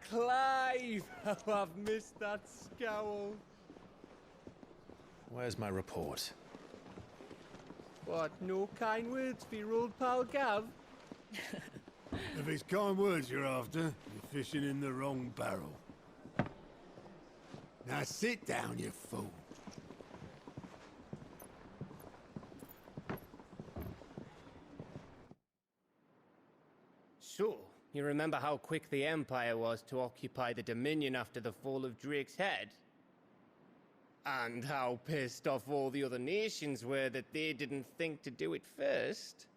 Clive! Oh, I've missed that scowl. Where's my report? What, no kind words for your old pal Gav? If it's kind words you're after, you're fishing in the wrong barrel. Now sit down, you fool. So, you remember how quick the Empire was to occupy the Dominion after the fall of Drake's head? And how pissed off all the other nations were that they didn't think to do it first?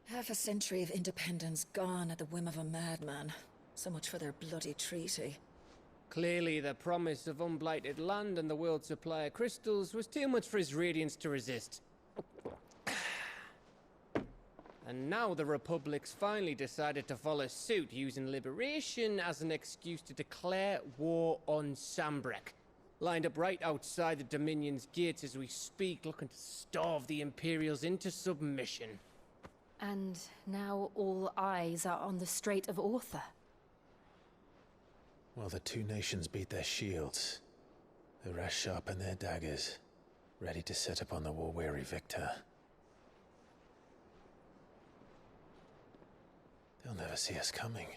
Half a century of independence gone at the whim of a madman. So much for their bloody treaty. Clearly, the promise of unblighted land and the world's supply of crystals was too much for his radiance to resist. And now the Republic's finally decided to follow suit, using liberation as an excuse to declare war on Sambrek. Lined up right outside the Dominion's gates as we speak, looking to starve the Imperials into submission. And now all eyes are on the Strait of Author. While the two nations beat their shields, the rest sharpen their daggers, ready to set upon the war-weary victor. They'll never see us coming.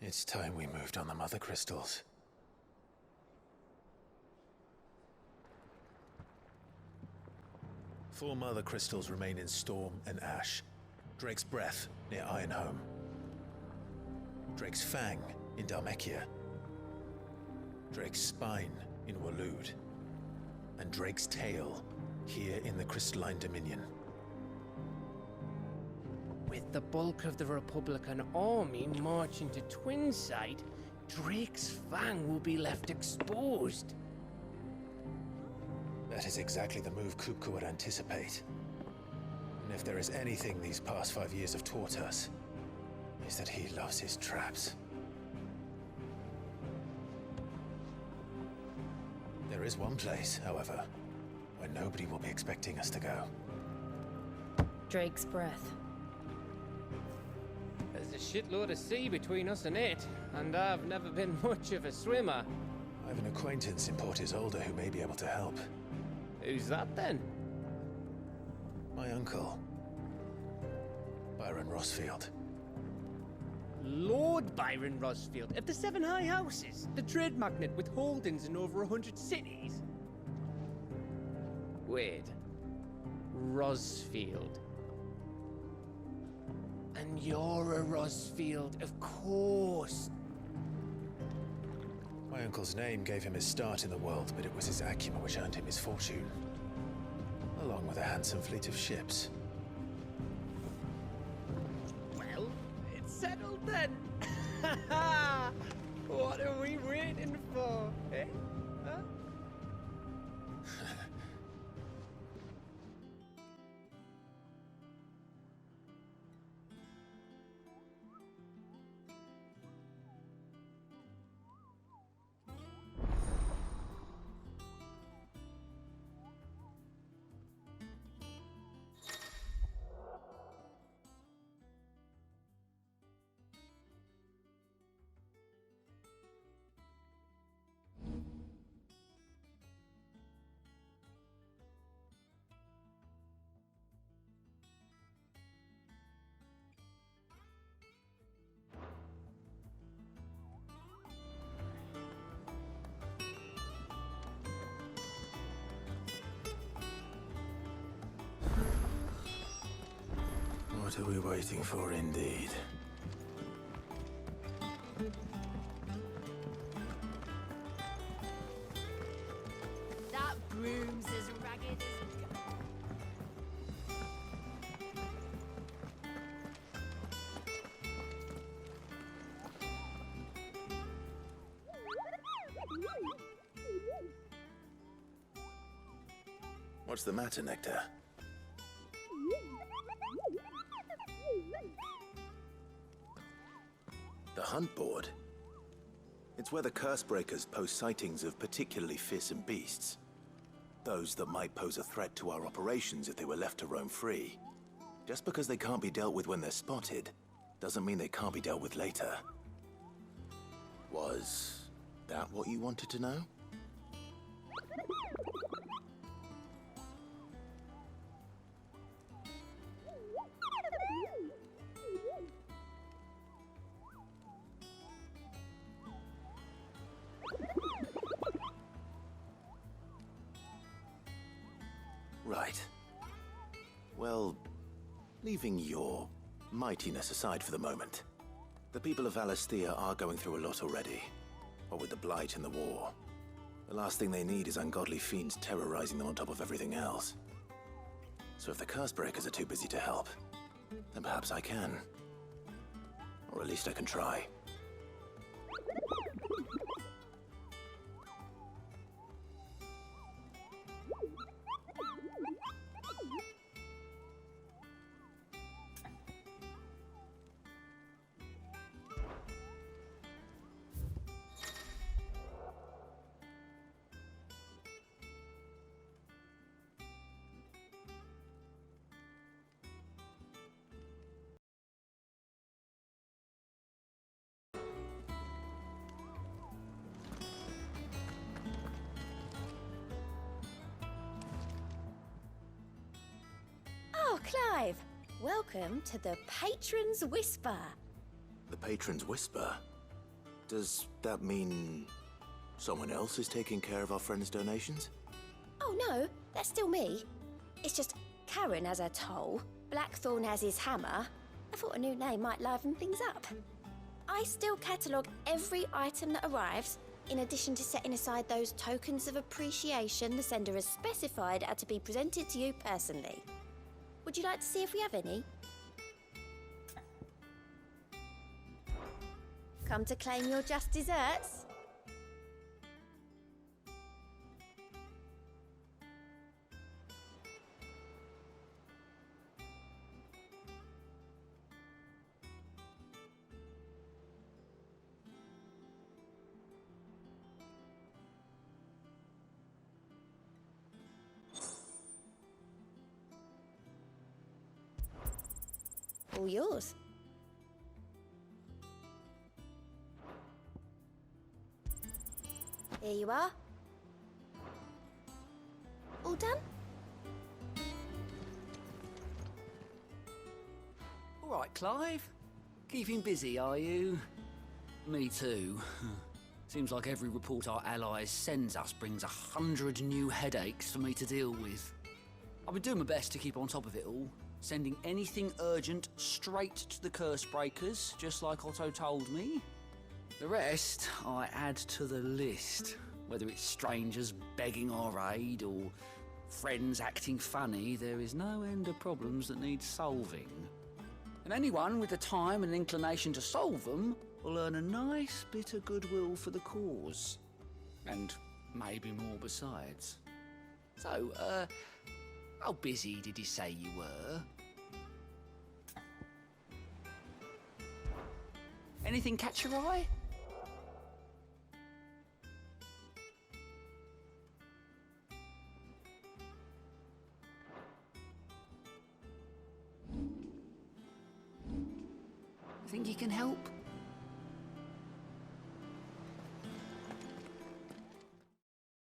It's time we moved on the Mother Crystals. Four Mother Crystals remain in Storm and Ash. Drake's Breath near Ironhome. Drake's Fang in Dhalmekia. Drake's Spine in Waloed. And Drake's Tail here in the Crystalline Dominion. With the bulk of the Republican army marching to Twinside, Drake's Fang will be left exposed. That is exactly the move Kupka would anticipate. And if there is anything these past 5 years have taught us, is that he loves his traps. There is one place, however, where nobody will be expecting us to go. Drake's Breath. There's a shitload of sea between us and it, and I've never been much of a swimmer. I have an acquaintance in Port Isolde who may be able to help. Who's that then? My uncle, Byron Rosfield. Lord Byron Rosfield of the Seven High Houses, the trade magnate with holdings in over 100 cities. Wait, Rosfield. And you're a Rosfield, of course. My uncle's name gave him his start in the world, but it was his acumen which earned him his fortune. Along with a handsome fleet of ships. Well, it's settled then. What are we waiting for, eh? Huh? What are we waiting for, indeed? That broom's as ragged as... What's the matter, Nectar? The hunt board? It's where the Cursebreakers post sightings of particularly fearsome beasts. Those that might pose a threat to our operations if they were left to roam free. Just because they can't be dealt with when they're spotted, doesn't mean they can't be dealt with later. Was that what you wanted to know? Right. Well, leaving your mightiness aside for the moment, the people of Valisthea are going through a lot already. What with the Blight and the war. The last thing they need is ungodly fiends terrorizing them on top of everything else. So if the Cursebreakers are too busy to help, then perhaps I can. Or at least I can try. Oh, Clive! Welcome to the Patron's Whisper. The Patron's Whisper? Does that mean someone else is taking care of our friend's donations? Oh no, that's still me. It's just Karen has her toll, Blackthorn has his hammer. I thought a new name might liven things up. I still catalogue every item that arrives, in addition to setting aside those tokens of appreciation the sender has specified are to be presented to you personally. Would you like to see if we have any? Come to claim your just desserts? All yours. Here you are. All done? All right, Clive. Keeping busy, are you? Me too. Seems like every report our allies sends us brings 100 new headaches for me to deal with. I've been doing my best to keep on top of it all, sending anything urgent straight to the Cursebreakers, just like Otto told me. The rest I add to the list, whether it's strangers begging our aid or friends acting funny. There is no end of problems that need solving. And anyone with the time and inclination to solve them will earn a nice bit of goodwill for the cause. And maybe more besides. So, how busy did you say you were? Anything catch your eye? Think you can help?